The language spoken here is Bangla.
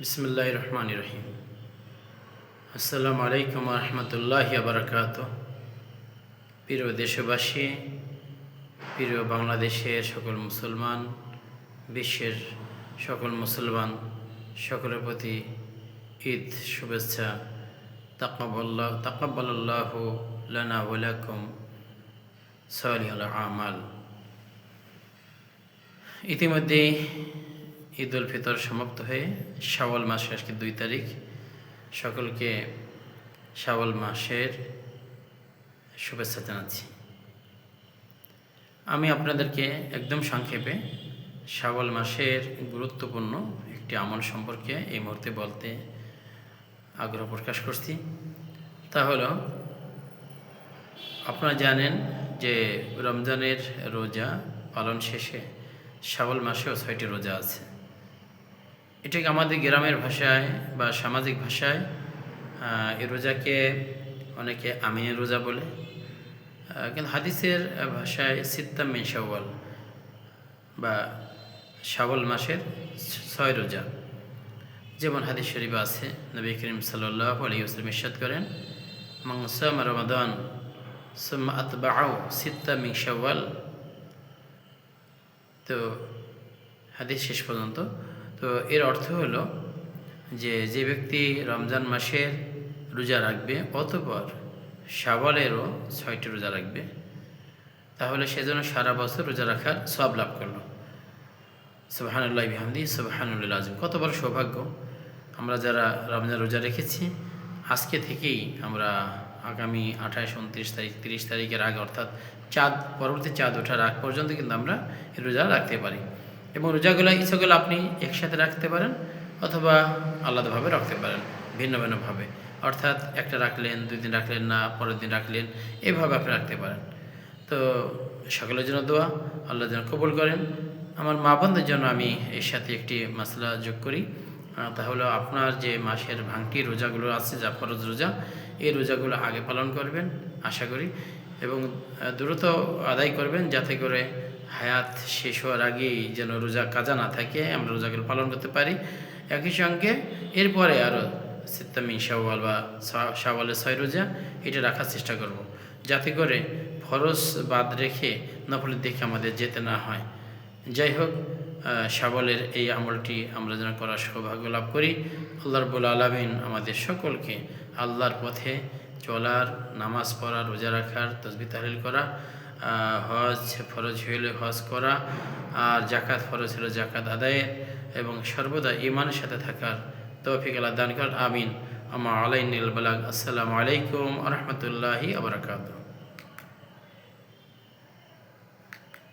বিসমিল্লাহির রহমানির রহিম। আসসালামু আলাইকুম ওয়া রাহমাতুল্লাহি ওয়া বারাকাতুহু। প্রিয় দেশবাসী, প্রিয় বাংলাদেশের সকল মুসলমান, বিশ্বের সকল মুসলমান সকলের প্রতি ঈদ শুভেচ্ছা। তাকাব্বালাল্লাহু লানা ওয়া লাকুম সালিহাল আমাল। ইতিমধ্যে ঈদ উল ফিতর সমাপ্ত হয়ে শাওয়াল মাসের আজকে 2 তারিখ। সকলকে শাওয়াল মাসের শুভেচ্ছা জানাচ্ছি। আমি আপনাদেরকে একদম সংক্ষেপে শাওয়াল মাসের গুরুত্বপূর্ণ একটি আমল সম্পর্কে এই মুহূর্তে বলতে আগ্রহ প্রকাশ করছি। তা হলো, আপনারা জানেন যে রমজানের রোজা পালন শেষে শাওয়াল মাসেও 6টি রোজা আছে। এটাকে আমাদের গ্রামের ভাষায় বা সামাজিক ভাষায় এই রোজাকে অনেকে আমিনের রোজা বলে, কিন্তু হাদিসের ভাষায় সিত্তাম মিন শাওয়াল বা শাওয়াল মাসের 6 রোজা। যেমন হাদিস শরীফ আছে, নবী করিম সাল্লাল্লাহু আলাইহি ওয়াসাল্লাম ইরশাদ করেন, মান সামা রমাদান সুম্মা আতবাআহু সিত্তাম মিন শাওয়াল। তো হাদিস শেষ পর্যন্ত। তো এর অর্থ হলো যে ব্যক্তি রমজান মাসের রোজা রাখবে অতঃপর শাওয়ালেরও 6টি রোজা রাখবে, তাহলে সেজন্য সারা বছর রোজা রাখার সওয়াব লাভ করলো। সুবহানাল্লাহি বিহামদিহি সুবহানাল্লাহিল আযীম। কত বড় সৌভাগ্য! আমরা যারা রমজান রোজা রেখেছি, আজকে থেকেই আমরা আগামী 28, 29 তারিখ, 30 তারিখের আগে, অর্থাৎ পরবর্তী চাঁদ ওঠার আগ পর্যন্ত কিন্তু আমরা এই রোজা রাখতে পারি। এবং রোজাগুলো ইচ্ছাগুলো আপনি একসাথে রাখতে পারেন অথবা আলাদাভাবে রাখতে পারেন, ভিন্ন ভিন্নভাবে। অর্থাৎ একটা রাখলেন, 2 দিন রাখলেন না, পরের দিন রাখলেন, এভাবে আপনি রাখতে পারেন। তো সকলের জন্য দোয়া, আল্লাহ যেন কবুল করেন। আমার মা বোনদের জন্য আমি এর সাথে একটি মাসলা যোগ করি। তাহলে আপনার যে মাসের ভাঙটি রোজাগুলো আছে, যা ফরজ রোজা, এই রোজাগুলো আগে পালন করবেন আশা করি, এবং দ্রুত আদায় করবেন, যাতে করে হায়াত শেষ হওয়ার আগেই যেন রোজা কাজা না থাকে, আমরা রোজাগুলো পালন করতে পারি। একই সঙ্গে এরপরে আরও সিত্তাম মিন শাওয়াল বা শাওয়ালের 6 রোজা এটা রাখার চেষ্টা করব, যাতে করে ফরজ বাদ রেখে নফলের দিকে আমাদের যেতে না হয়। যাই হোক, শাওয়ালের এই আমলটি আমরা যেন করার সৌভাগ্য লাভ করি। আল্লাহ রাব্বুল আলামিন আমাদের সকলকে আল্লাহর পথে চলার, নামাজ পড়া, রোজা রাখার, তাসবিহ তাহলিল করা, হজ ফরজ হইলে হজ করা, আর জাকাত ফরজ হলে জাকাত আদায়ের, এবং সর্বদা ঈমানের সাথে থাকার তৌফিক আল্লাহ দান করেন। আমিন। আমা আলাইনিল বালাগ। আসসালামু আলাইকুম ওয়া রাহমাতুল্লাহি ওয়া বারাকাতুহু।